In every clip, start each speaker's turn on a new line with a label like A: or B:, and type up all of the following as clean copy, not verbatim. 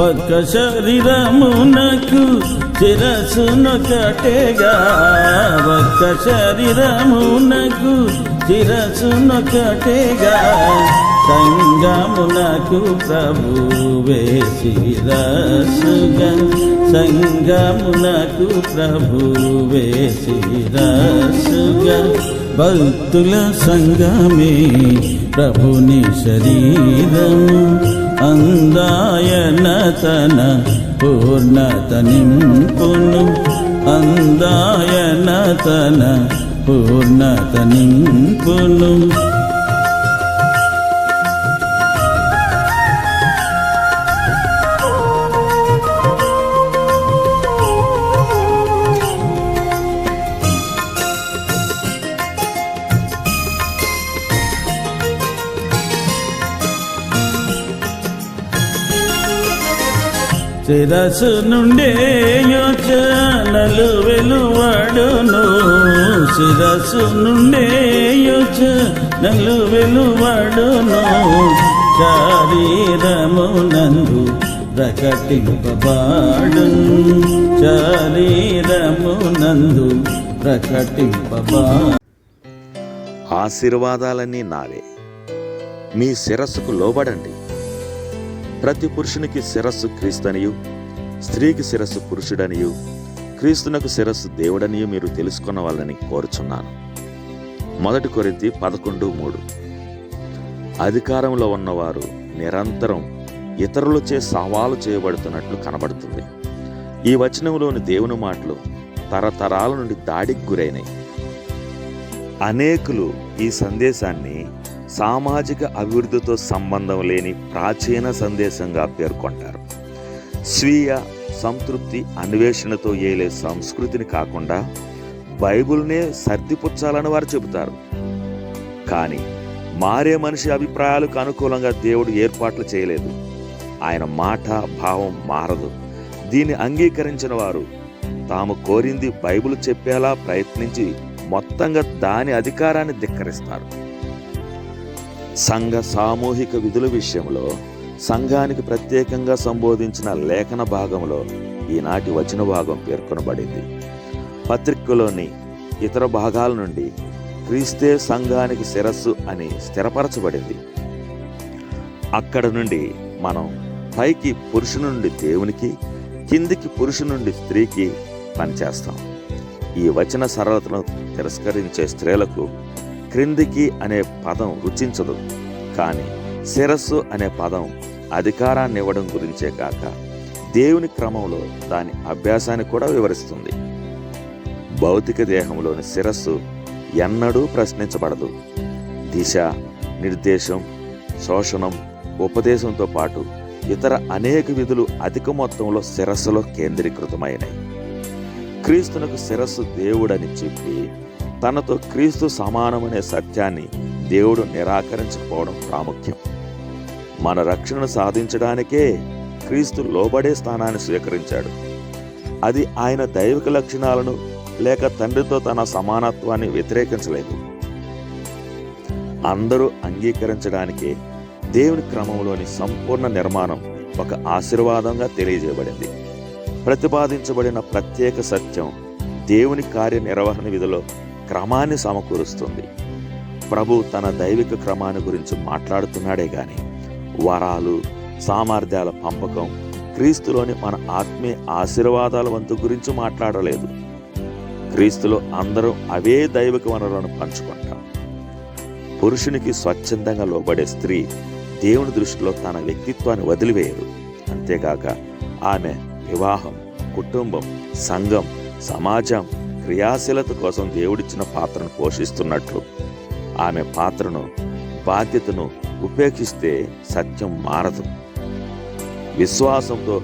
A: ఒక్క శరీరమునకు శిరస్సునొకటేగా, ఒక్క శరీరమునకు శిరస్సునొకటేగా, సంగమునకు ప్రభువే శిరస్సుగా, సంగమునకు ప్రభువే శిరస్సుగా, భక్తుల సంగమే ప్రభుని శరీరము, అందాయన తన పూర్ణత నింపును, అందాయన తన పూర్ణత నింపును. శిరస్సు నుండే యోచనలు వెలువడును, శిరస్సు నుండే యోచనలు వెలువడును, శరీరమునందు ప్రకటింపబడును, శరీరమునందు ప్రకటింపబడును.
B: ఆశీర్వాదాలన్నీ నావే, మీ శిరస్సుకు లోబడండి. ప్రతి పురుషునికి శిరస్సు క్రీస్తనియు, స్త్రీకి శిరస్సు పురుషుడనియు, క్రీస్తునకు శిరస్సు దేవుడనియు మీరు తెలుసుకున్న వాళ్ళని కోరుచున్నాను. 1 కొరింథీ 11:3. అధికారంలో ఉన్నవారు నిరంతరం ఇతరులచే సవాలు చేయబడుతున్నట్లు కనబడుతుంది. ఈ వచనంలోని దేవుని మాటలు తరతరాల నుండి దాడికి గురైనాయి. అనేకులు ఈ సందేశాన్ని సామాజిక అభివృద్ధితో సంబంధం లేని ప్రాచీన సందేశంగా పేర్కొంటారు. స్వీయ సంతృప్తి అన్వేషణతో ఏలే సంస్కృతిని కాకుండా బైబిల్నే సర్దిపుచ్చాలని వారు చెబుతారు. కానీ మారే మనిషి అభిప్రాయాలకు అనుకూలంగా దేవుడు ఏర్పాట్లు చేయలేదు. ఆయన మాట భావం మారదు. దీన్ని అంగీకరించిన వారు తాము కోరింది బైబిల్ చెప్పేలా ప్రయత్నించి మొత్తంగా దాని అధికారాన్ని ధిక్కరిస్తారు. సంఘ సామూహిక విధుల విషయంలో సంఘానికి ప్రత్యేకంగా సంబోధించిన లేఖన భాగంలో ఈనాటి వచన భాగం పేర్కొనబడింది. పత్రికలోని ఇతర భాగాల నుండి క్రీస్తే సంఘానికి శిరస్సు అని స్థిరపరచబడింది. అక్కడ నుండి మనం పైకి పురుషు నుండి దేవునికి, కిందికి పురుషు నుండి స్త్రీకి పనిచేస్తాం. ఈ వచన సరళతను తిరస్కరించే స్త్రీలకు క్రిందికి అనే పదం రుచించదు. కానీ శిరస్సు అనే పదం అధికారాన్ని ఇవ్వడం గురించే కాక దేవుని క్రమంలో దాని అభ్యాసాన్ని కూడా వివరిస్తుంది. భౌతిక దేహంలోని శిరస్సు ఎన్నడూ ప్రశ్నించబడదు. దిశ, నిర్దేశం, శోషణం, ఉపదేశంతో పాటు ఇతర అనేక విధులు అధిక మొత్తంలో శిరస్సులో కేంద్రీకృతమైనవి. క్రీస్తునకు శిరస్సు దేవుడని చెప్పి తనతో క్రీస్తు సమానమనే సత్యాన్ని దేవుడు నిరాకరించకపోవడం ప్రాముఖ్యం. మన రక్షణను సాధించడానికే క్రీస్తు లోబడే స్థానాన్ని స్వీకరించాడు. అది ఆయన దైవిక లక్షణాలను లేక తండ్రితో తన సమానత్వాన్ని వ్యతిరేకించలేదు. అందరూ అంగీకరించడానికే దేవుని క్రమంలోని సంపూర్ణ నిర్మాణం ఒక ఆశీర్వాదంగా తెలియజేయబడింది. ప్రతిపాదించబడిన ప్రత్యేక సత్యం దేవుని కార్యనిర్వహణ విధిలో క్రమాన్ని సమకూరుస్తుంది. ప్రభు తన దైవిక క్రమాన్ని గురించి మాట్లాడుతున్నాడే గాని వరాలు, సామర్థ్యాల పంపకం, క్రీస్తులోని మన ఆత్మీయ ఆశీర్వాదాల వంతు గురించి మాట్లాడలేదు. క్రీస్తులో అందరూ అవే దైవిక వనరులను పంచుకుంటాం. పురుషునికి స్వచ్ఛందంగా లోబడే స్త్రీ దేవుని దృష్టిలో తన వ్యక్తిత్వాన్ని వదిలివేయరు. అంతేగాక ఆమె వివాహం, కుటుంబం, సంఘం, సమాజం, క్రియాశీలత కోసం దేవుడిచ్చిన పాత్రను పోషిస్తున్నట్లు ఆమె పాత్రను, బాధ్యతను ఉపేక్షిస్తే సత్యం మారదు. విశ్వాసంతో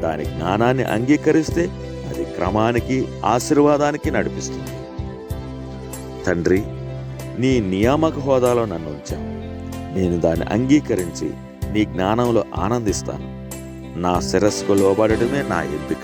B: దాని జ్ఞానాన్ని అంగీకరిస్తే అది క్రమానికి, ఆశీర్వాదానికి నడిపిస్తుంది. తండ్రి, నీ నియామక హోదాలో నన్ను ఉంచావు. నేను దాన్ని అంగీకరించి నీ జ్ఞానంలో ఆనందిస్తాను. నా శిరస్సుకు లోబడటమే నా ఎంపిక.